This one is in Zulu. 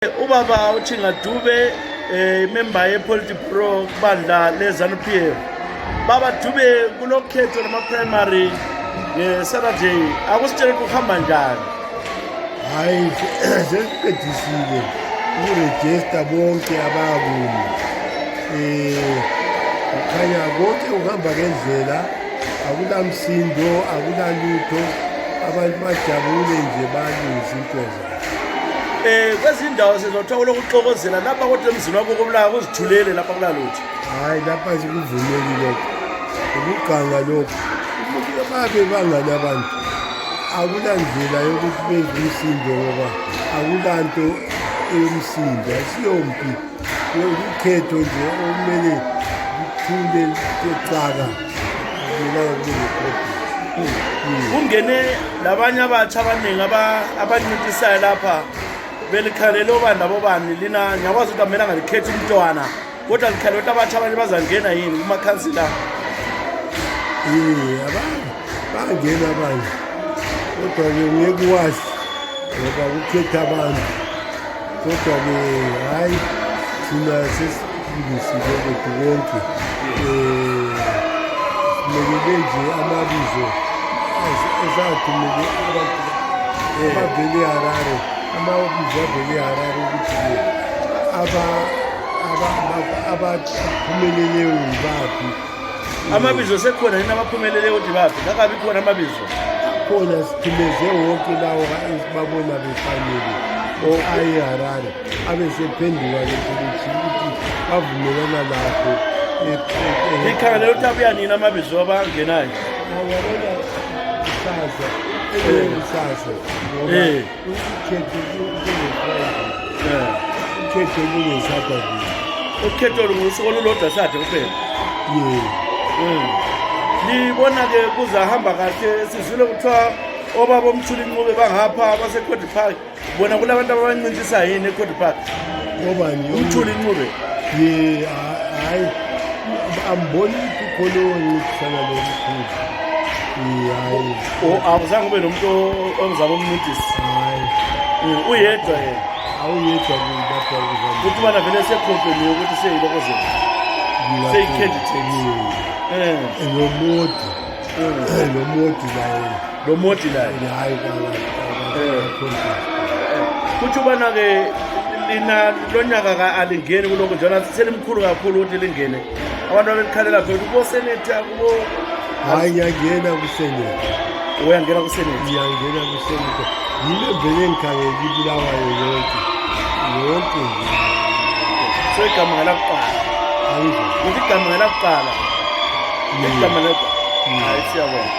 Ubaba uTshinga Dube member ye Politburo ibandla leZanu PF. Baba Dube kulokhetho nama primary Saturday akusitshela ukuhamba njani? Hayi sesiqedisile ukuregister bonke abakuni. Kukhanya konke uhamba ngendlela, akulamsindo, akulalutho, abantu bajabule nje balungisa into zabo. Kwezindawo sizothola ukuxokozela lapha kodwa emzini wakho koBulawayo uzithulele lapha kulalutho. Hayi lapha sikuvumeli lokho. Ukuganga lokho. Umuntu ababe bangana abantu. Akulandlela yokuthi benze umsindo ngoba akulanto emsindo asiyompi. Ukukhetho nje okumele kuthule ecaka. Ungene labanye abatsha abaningi abancintisayo lapha belikhalele obani labobani lina ngiyakwazi ukuthi amela ngalikhetha umntwana kodwa likhalele ukuthi abatsha abanye bazangena yini kumakhansila. Bangena abanye kodwa-ke ngeke wazi ngoba kukhetha abantu kodwa-ke hhayi thina sesilungisile kodwa konke simekele nje amabizo esathumele abantu abavele Harare amabizo avele Harare ukuthi abaphumeleleyo yibaphi. Amabizo sekhona yini abaphumeleleyo ukuthi baphi? Ngakabi khona amabizo? Khona sithumeze wonke lawo esibabona befanele ayi-Harare abesephenduka ukuthi bavumelana lakho. Ngikhangelela ukuthi abuya nini amabizo abangenayo? Awabona kusasa kusasa ngoba ukhetho lungeSaturday. Ukhetho lungusuku olulodwa Saturday kuphela. Libona-ke kuzahamba kahle sizwile kuthiwa obaba uMthuli Ncube bangapha base-Ncube Park bona kulabantu abancintisana yini e-Ncube Park? Ngobani? uMthuli Ncube. Hayi amboni ukuthi khona oncintisana lo-Ncube. Hayi. Awuzange ube nomuntu ongizama umncintisi? Hayi. Uyedwa yena? Awuyedwa lapha kuzama. Ukuthi bana vele sekhompheni yokuthi seyilokozela. Seyi-candidate. Lo modi laye. Hayi kuthi ubana-ke lina lonyaka alingeni kuloko njalo selimkhulu kakhulu ukuthi lingene abantu abelikhalela phela kubo-senate kubo. hayi ngiyangena kusenate. Uyangena kusenate? Ngiyangena kusenate. Yilo vele ngikhangela iBulawayo yonke nje. So igama ngelakuqala? Ayizwa. Ukuthi igama ngelakuqala? Igama ngelakuqala? Hayi siyabona.